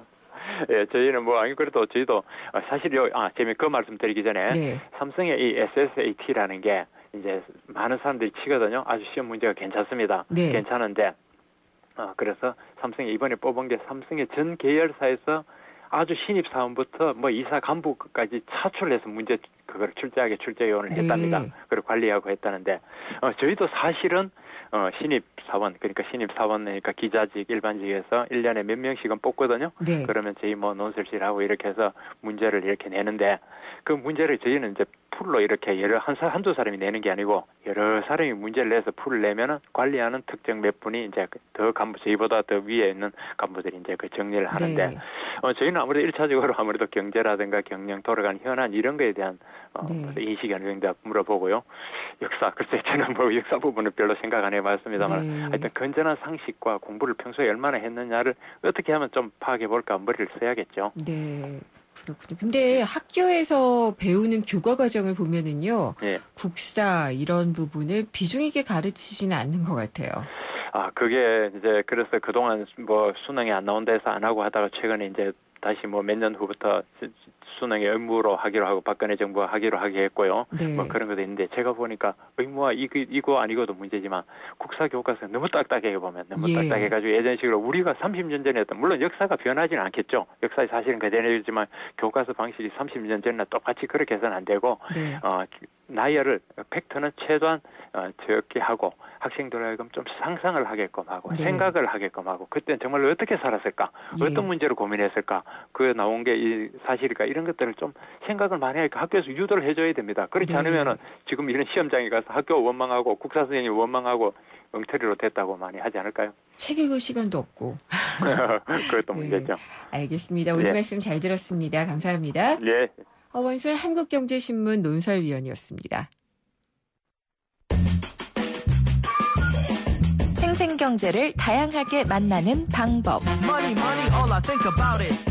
예, 저희는 뭐 아니 그래도 저희도 사실요. 재미 그 말씀드리기 전에 삼성의 이 SSAT라는 게 이제 많은 사람들이 치거든요. 아주 시험 문제가 괜찮습니다. 괜찮은데 그래서 삼성이 이번에 뽑은 게 삼성의 전 계열사에서 아주 신입 사원부터 뭐 이사 간부까지 차출해서 문제 그걸 출제하게 출제 요원을 했답니다. 그리고 관리하고 했다는데 저희도 사실은 신입 사원 그러니까 기자직 일반직에서 1년에 몇 명씩은 뽑거든요. 그러면 저희 뭐 논술실하고 이렇게 해서 문제를 이렇게 내는데 그 문제를 저희는 이제 풀로 이렇게 한두 사람이 내는 게 아니고 여러 사람이 문제를 내서 풀을 내면은 관리하는 특정 몇 분이 이제 더 간부 저희보다 더 위에 있는 간부들이 이제 그 정리를 하는데 저희는 아무래도 1차적으로 아무래도 경제라든가 경영 돌아가는 현안 이런 거에 대한 인식이 어느 정도 물어보고요. 역사 글쎄 저는 뭐 역사 부분을 별로 생각 안 해봤습니다만 하여튼 건전한 상식과 공부를 평소에 얼마나 했느냐를 어떻게 하면 좀 파악해 볼까 머리를 써야겠죠. 네. 그렇군요. 근데 학교에서 배우는 교과 과정을 보면은요, 국사 이런 부분을 비중 있게 가르치지는 않는 것 같아요. 그게 이제 그래서 그동안 뭐 수능이 안 나온다 해서 안 하고 하다가 최근에 이제 다시 뭐 몇 년 후부터 수능의 의무로 하기로 하고 박근혜 정부가 하기로 했고요. 뭐 그런 것도 있는데 제가 보니까 의무화 이거 아니고도 문제지만 국사 교과서 너무 딱딱해 보면 너무 딱딱해가지고 예전식으로 우리가 30년 전에 했던 물론 역사가 변하지는 않겠죠. 역사의 사실은 그대로지만 교과서 방식이 30년 전이나 똑같이 그렇게 해서는 안 되고 나열을 팩트는 최소한 적게 하고 학생들 하여금 좀 상상을 하게끔 하고 생각을 하게끔 하고 그때는 정말로 어떻게 살았을까 어떤 문제를 고민했을까 그에 나온 게 이 사실일까 이런 것들을 좀 생각을 많이 하니까 학교에서 유도를 해줘야 됩니다. 그렇지 않으면은 지금 이런 시험장에 가서 학교 원망하고 국사 선생님 원망하고 엉터리로 됐다고 많이 하지 않을까요? 책 읽을 시간도 없고. 그것도 문제죠. 알겠습니다. 오늘 말씀 잘 들었습니다. 감사합니다. 허원수의 한국경제신문 논설위원이었습니다. 생생경제를 다양하게 만나는 방법.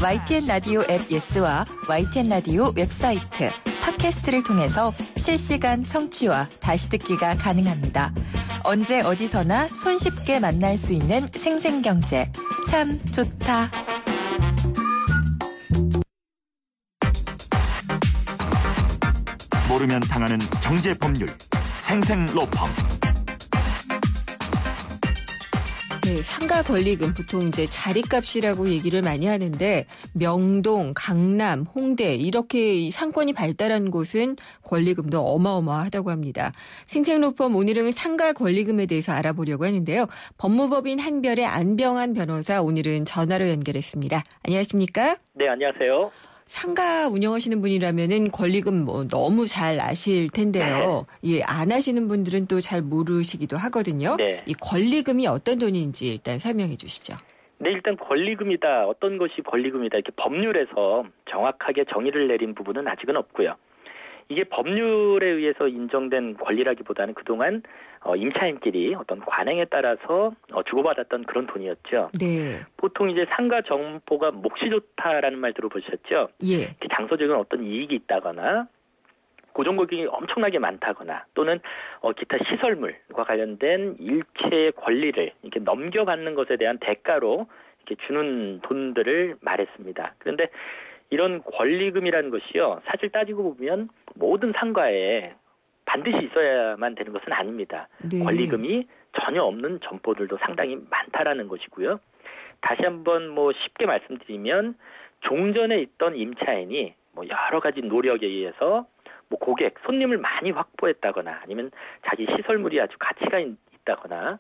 YTN 라디오 앱 예스와 YTN 라디오 웹사이트, 팟캐스트를 통해서 실시간 청취와 다시 듣기가 가능합니다. 언제 어디서나 손쉽게 만날 수 있는 생생경제. 참 좋다. 모르면 당하는 경제 법률 생생로펌. 상가 권리금 보통 이제 자리값이라고 얘기를 많이 하는데 명동, 강남, 홍대 이렇게 상권이 발달한 곳은 권리금도 어마어마하다고 합니다. 생생로펌 오늘은 상가 권리금에 대해서 알아보려고 하는데요. 법무법인 한별의 안병한 변호사 오늘은 전화로 연결했습니다. 안녕하십니까? 네, 안녕하세요. 상가 운영하시는 분이라면은 권리금 뭐 너무 잘 아실 텐데요. 예, 안 하시는 분들은 또 잘 모르시기도 하거든요. 네. 이 권리금이 어떤 돈인지 일단 설명해 주시죠. 네, 일단 권리금이다. 어떤 것이 권리금이다. 이렇게 법률에서 정확하게 정의를 내린 부분은 아직은 없고요. 이게 법률에 의해서 인정된 권리라기보다는 그동안 임차인끼리 어떤 관행에 따라서 주고받았던 그런 돈이었죠. 네. 보통 이제 상가 점포가 몫이 좋다라는 말 들어보셨죠? 예. 장소적인 어떤 이익이 있다거나 고정고객이 엄청나게 많다거나 또는 기타 시설물과 관련된 일체의 권리를 이렇게 넘겨받는 것에 대한 대가로 이렇게 주는 돈들을 말했습니다. 그런데 이런 권리금이라는 것이요, 사실 따지고 보면 모든 상가에 반드시 있어야만 되는 것은 아닙니다. 네. 권리금이 전혀 없는 점포들도 상당히 많다라는 것이고요. 다시 한번 쉽게 말씀드리면 종전에 있던 임차인이 여러 가지 노력에 의해서 고객, 손님을 많이 확보했다거나 아니면 자기 시설물이 아주 가치가 있다거나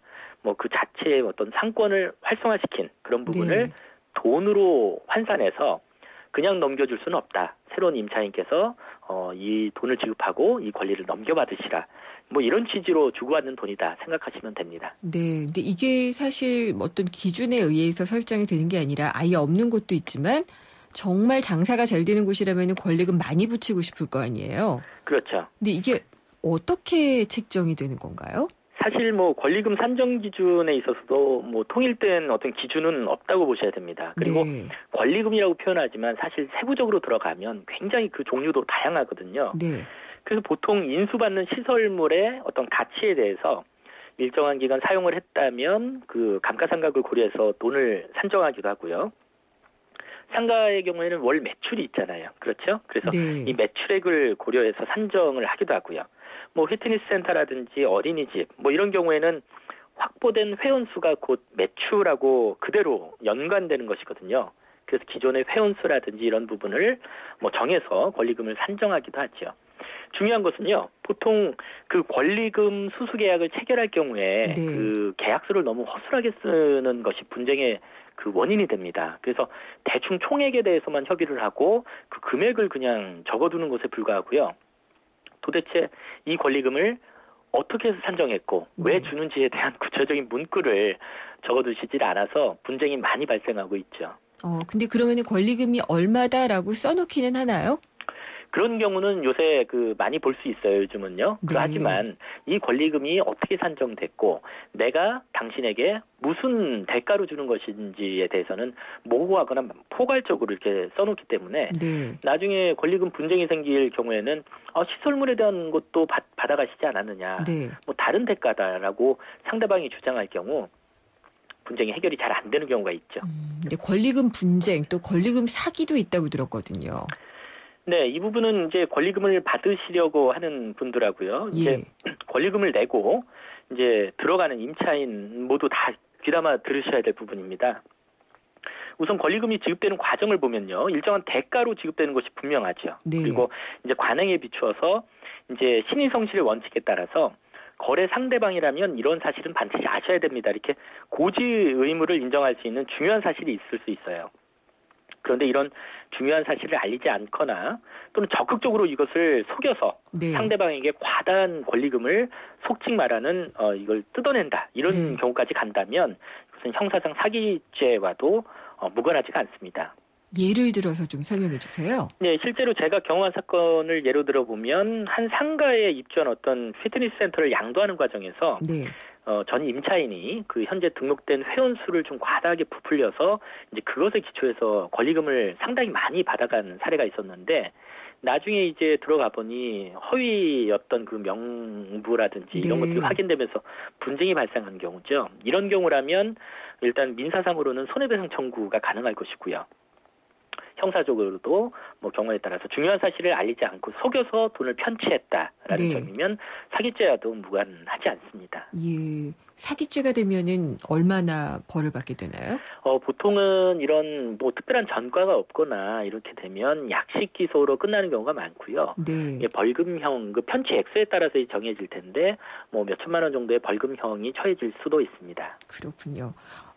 그 자체의 어떤 상권을 활성화시킨 그런 부분을 네. 돈으로 환산해서 그냥 넘겨줄 수는 없다. 새로운 임차인께서 이 돈을 지급하고 이 권리를 넘겨받으시라. 이런 취지로 주고받는 돈이다 생각하시면 됩니다. 네, 근데 이게 사실 어떤 기준에 의해서 설정이 되는 게 아니라 아예 없는 곳도 있지만 정말 장사가 잘 되는 곳이라면 권리금 많이 붙이고 싶을 거 아니에요? 그렇죠. 근데 이게 어떻게 책정이 되는 건가요? 사실 권리금 산정 기준에 있어서도 통일된 어떤 기준은 없다고 보셔야 됩니다. 그리고 네. 권리금이라고 표현하지만 사실 세부적으로 들어가면 굉장히 그 종류도 다양하거든요. 네. 그래서 보통 인수받는 시설물의 어떤 가치에 대해서 일정한 기간 사용을 했다면 그 감가상각을 고려해서 돈을 산정하기도 하고요. 상가의 경우에는 월 매출이 있잖아요. 그렇죠? 그래서 네. 이 매출액을 고려해서 산정을 하기도 하고요. 피트니스 센터라든지 어린이집 이런 경우에는 확보된 회원수가 곧 매출하고 그대로 연관되는 것이거든요. 그래서 기존의 회원수라든지 이런 부분을 정해서 권리금을 산정하기도 하죠. 중요한 것은요, 보통 그 권리금 수수 계약을 체결할 경우에 네. 그 계약서를 너무 허술하게 쓰는 것이 분쟁의 그 원인이 됩니다. 그래서 대충 총액에 대해서만 협의를 하고 그 금액을 그냥 적어두는 것에 불과하고요. 도대체 이 권리금을 어떻게 해서 산정했고 왜 주는지에 대한 구체적인 문구를 적어두시질 않아서 분쟁이 많이 발생하고 있죠. 근데 그러면은 권리금이 얼마다라고 써놓기는 하나요? 그런 경우는 요새 많이 볼 수 있어요, 요즘은요. 네. 하지만 이 권리금이 어떻게 산정됐고 내가 당신에게 무슨 대가로 주는 것인지에 대해서는 모호하거나 포괄적으로 이렇게 써놓기 때문에 네. 나중에 권리금 분쟁이 생길 경우에는 시설물에 대한 것도 받아가시지 않았느냐. 네. 다른 대가다라고 상대방이 주장할 경우 분쟁이 해결이 잘 안 되는 경우가 있죠. 근데 권리금 분쟁 또 권리금 사기도 있다고 들었거든요. 네, 이 부분은 이제 권리금을 받으시려고 하는 분들하고요. 이제 권리금을 내고 이제 들어가는 임차인 모두 다 귀담아 들으셔야 될 부분입니다. 우선 권리금이 지급되는 과정을 보면요, 일정한 대가로 지급되는 것이 분명하죠. 네. 그리고 이제 관행에 비추어서 이제 신의성실의 원칙에 따라서 거래 상대방이라면 이런 사실은 반드시 아셔야 됩니다. 이렇게 고지 의무를 인정할 수 있는 중요한 사실이 있을 수 있어요. 그런데 이런 중요한 사실을 알리지 않거나 또는 적극적으로 이것을 속여서 네. 상대방에게 과다한 권리금을 속칭 말하는 이걸 뜯어낸다. 이런 네. 경우까지 간다면 이것은 형사상 사기죄와도 무관하지가 않습니다. 예를 들어서 좀 설명해 주세요. 네, 실제로 제가 경험한 사건을 예로 들어보면 한 상가에 입주한 어떤 피트니스 센터를 양도하는 과정에서 네. 전 임차인이 그 현재 등록된 회원수를 좀 과다하게 부풀려서 이제 그것에 기초해서 권리금을 상당히 많이 받아간 사례가 있었는데 나중에 이제 들어가 보니 허위였던 그 명부라든지 이런 네. 것들이 확인되면서 분쟁이 발생한 경우죠. 이런 경우라면 일단 민사상으로는 손해배상 청구가 가능할 것이고요. 형사적으로도 경우에 따라서 중요한 사실을 알리지 않고 속여서 돈을 편취했다라는 네. 점이면 사기죄와도 무관하지 않습니다. 예. 사기죄가 되면은 얼마나 벌을 받게 되나요? 보통은 이런 특별한 전과가 없거나 이렇게 되면 약식 기소로 끝나는 경우가 많고요. 네. 벌금형 그 편취 액수에 따라서 정해질 텐데 몇 천만 원 정도의 벌금형이 처해질 수도 있습니다. 그렇군요.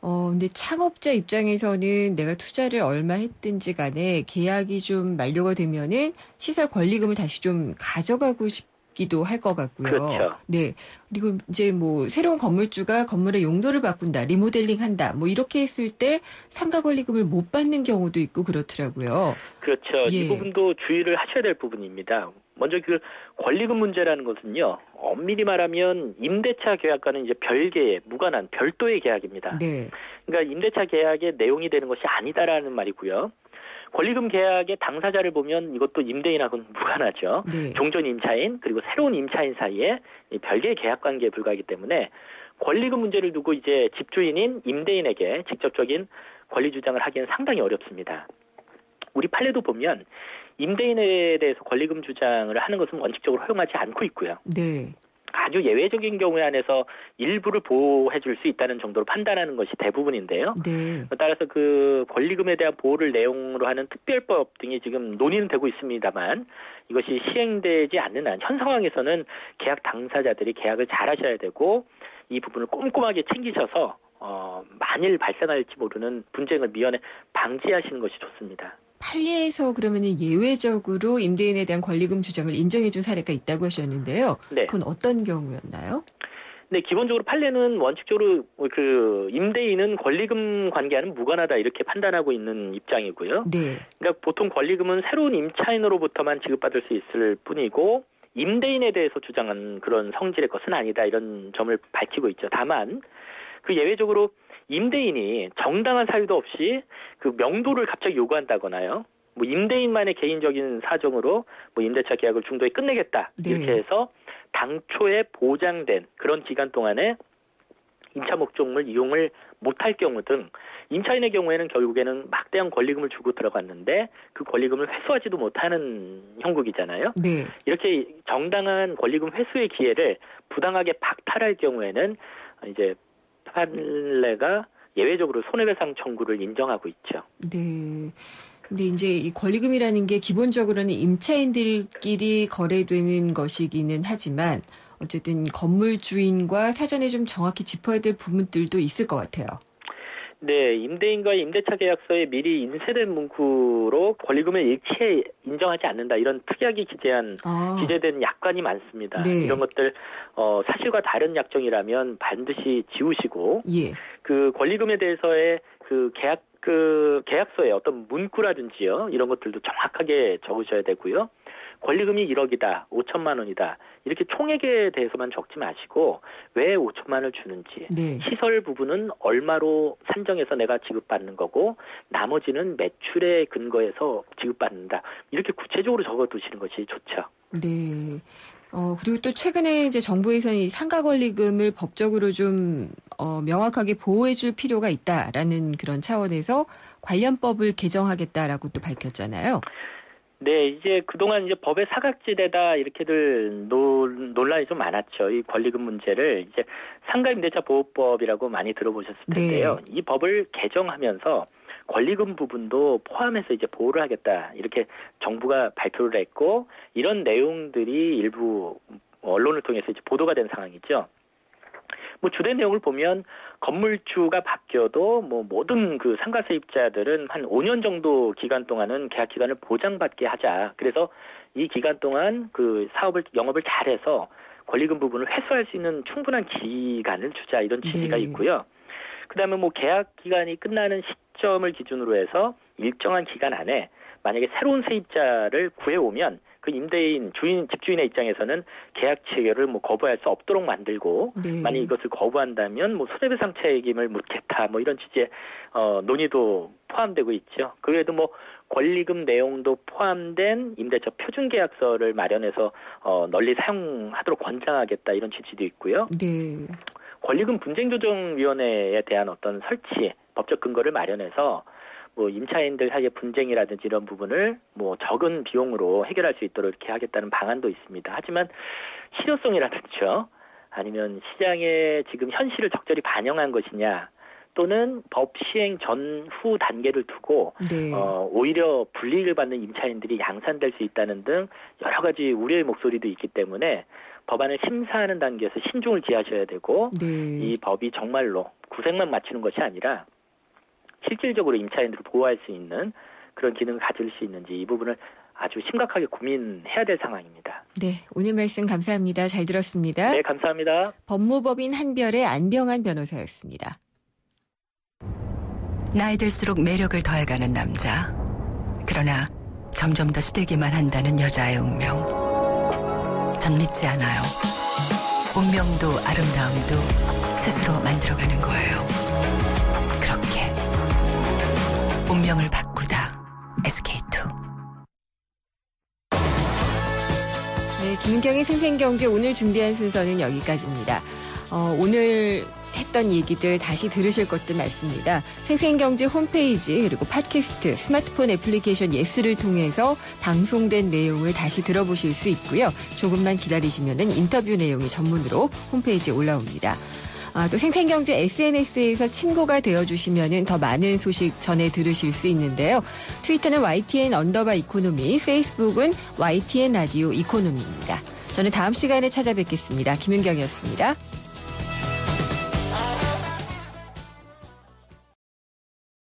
근데 창업자 입장에서는 내가 투자를 얼마 했든지 간에 계약이 좀 만료가 되면은 시설 권리금을 다시 좀 가져가고 싶기도 할 것 같고요. 그렇죠. 네. 그리고 이제 뭐 새로운 건물주가 건물의 용도를 바꾼다, 리모델링 한다, 뭐 이렇게 했을 때 상가 권리금을 못 받는 경우도 있고 그렇더라고요. 그렇죠. 예. 이 부분도 주의를 하셔야 될 부분입니다. 먼저 그 권리금 문제라는 것은요. 엄밀히 말하면 임대차 계약과는 이제 별개의 무관한 별도의 계약입니다. 네. 그러니까 임대차 계약의 내용이 되는 것이 아니다라는 말이고요. 권리금 계약의 당사자를 보면 이것도 임대인하고는 무관하죠. 네. 종전 임차인 그리고 새로운 임차인 사이에 별개의 계약 관계에 불과하기 때문에 권리금 문제를 두고 이제 집주인인 임대인에게 직접적인 권리 주장을 하기는 상당히 어렵습니다. 우리 판례도 보면 임대인에 대해서 권리금 주장을 하는 것은 원칙적으로 허용하지 않고 있고요. 네. 아주 예외적인 경우에 한해서 일부를 보호해 줄 수 있다는 정도로 판단하는 것이 대부분인데요. 네. 따라서 그 권리금에 대한 보호를 내용으로 하는 특별법 등이 지금 논의는 되고 있습니다만 이것이 시행되지 않는 한 현 상황에서는 계약 당사자들이 계약을 잘 하셔야 되고 이 부분을 꼼꼼하게 챙기셔서 만일 발생할지 모르는 분쟁을 미연에 방지하시는 것이 좋습니다. 판례에서 그러면은 예외적으로 임대인에 대한 권리금 주장을 인정해준 사례가 있다고 하셨는데요. 네. 그건 어떤 경우였나요? 네, 기본적으로 판례는 원칙적으로 그 임대인은 권리금 관계와는 무관하다 이렇게 판단하고 있는 입장이고요. 네. 그러니까 보통 권리금은 새로운 임차인으로부터만 지급받을 수 있을 뿐이고 임대인에 대해서 주장한 그런 성질의 것은 아니다 이런 점을 밝히고 있죠. 다만 그 예외적으로 임대인이 정당한 사유도 없이 그 명도를 갑자기 요구한다거나요. 뭐 임대인만의 개인적인 사정으로 뭐 임대차 계약을 중도에 끝내겠다 이렇게 해서 당초에 보장된 그런 기간 동안에 임차 목적물 이용을 못할 경우 등 임차인의 경우에는 결국에는 막대한 권리금을 주고 들어갔는데 그 권리금을 회수하지도 못하는 형국이잖아요. 네. 이렇게 정당한 권리금 회수의 기회를 부당하게 박탈할 경우에는 이제 판례가 예외적으로 손해배상 청구를 인정하고 있죠. 네. 근데 이제 이 권리금이라는 게 기본적으로는 임차인들끼리 거래되는 것이기는 하지만 어쨌든 건물 주인과 사전에 좀 정확히 짚어야 될 부분들도 있을 것 같아요. 네, 임대인과의 임대차 계약서에 미리 인쇄된 문구로 권리금을 일체 인정하지 않는다 이런 특이하게 기재된 약관이 많습니다. 네. 이런 것들 사실과 다른 약정이라면 반드시 지우시고 예. 그 권리금에 대해서의 그 계약서에 어떤 문구라든지요 이런 것들도 정확하게 적으셔야 되고요. 권리금이 1억이다, 5천만 원이다 이렇게 총액에 대해서만 적지 마시고 왜 5천만 원을 주는지 네. 시설 부분은 얼마로 산정해서 내가 지급받는 거고 나머지는 매출에 근거해서 지급받는다 이렇게 구체적으로 적어두시는 것이 좋죠. 네. 그리고 또 최근에 이제 정부에서는 이 상가 권리금을 법적으로 좀 명확하게 보호해줄 필요가 있다라는 그런 차원에서 관련법을 개정하겠다라고 또 밝혔잖아요. 네, 이제 그동안 이제 법의 사각지대다 이렇게들 논란이 좀 많았죠. 이 권리금 문제를 이제 상가임대차 보호법이라고 많이 들어보셨을 텐데요. 이 법을 개정하면서 권리금 부분도 포함해서 이제 보호를 하겠다 이렇게 정부가 발표를 했고 이런 내용들이 일부 언론을 통해서 이제 보도가 된 상황이죠. 뭐 주된 내용을 보면 건물주가 바뀌어도 뭐 모든 그 상가 세입자들은 한 5년 정도 기간 동안은 계약 기간을 보장받게 하자. 그래서 이 기간 동안 그 영업을 잘해서 권리금 부분을 회수할 수 있는 충분한 기간을 주자 이런 취지가 있고요. 그다음에 뭐 계약 기간이 끝나는 시점을 기준으로 해서 일정한 기간 안에 만약에 새로운 세입자를 구해오면 그 임대인 집주인의 입장에서는 계약 체결을 뭐 거부할 수 없도록 만들고 만약 이것을 거부한다면 뭐 손해배상 책임을 묻겠다 뭐 이런 취지의 논의도 포함되고 있죠. 그 외에도 뭐 권리금 내용도 포함된 임대차 표준계약서를 마련해서 널리 사용하도록 권장하겠다 이런 취지도 있고요. 네. 권리금 분쟁조정위원회에 대한 어떤 설치 법적 근거를 마련해서 뭐 임차인들 사이의 분쟁이라든지 이런 부분을 뭐 적은 비용으로 해결할 수 있도록 이렇게 하겠다는 방안도 있습니다. 하지만 실효성이라든지요, 아니면 시장의 지금 현실을 적절히 반영한 것이냐, 또는 법 시행 전후 단계를 두고 오히려 불이익을 받는 임차인들이 양산될 수 있다는 등 여러 가지 우려의 목소리도 있기 때문에 법안을 심사하는 단계에서 신중을 기하셔야 되고 네. 이 법이 정말로 구색만 맞추는 것이 아니라 실질적으로 임차인들을 보호할 수 있는 그런 기능을 가질 수 있는지 이 부분을 아주 심각하게 고민해야 될 상황입니다. 네, 오늘 말씀 감사합니다. 잘 들었습니다. 네, 감사합니다. 법무법인 한별의 안병환 변호사였습니다. 나이 들수록 매력을 더해가는 남자. 그러나 점점 더 시들기만 한다는 여자의 운명. 전 믿지 않아요. 운명도 아름다움도 스스로 만들어가는 거예요. 그렇게 운명을 바꾸다. SK2. 네, 김은경의 생생경제 오늘 준비한 순서는 여기까지입니다. 오늘 했던 얘기들 다시 들으실 것들 많습니다. 생생경제 홈페이지 그리고 팟캐스트, 스마트폰 애플리케이션 예스를 통해서 방송된 내용을 다시 들어보실 수 있고요. 조금만 기다리시면은 인터뷰 내용이 전문으로 홈페이지에 올라옵니다. 또 생생경제 SNS에서 친구가 되어주시면은 더 많은 소식 전해 들으실 수 있는데요. 트위터는 YTN_이코노미, 페이스북은 YTN 라디오 이코노미입니다. 저는 다음 시간에 찾아뵙겠습니다. 김은경이었습니다.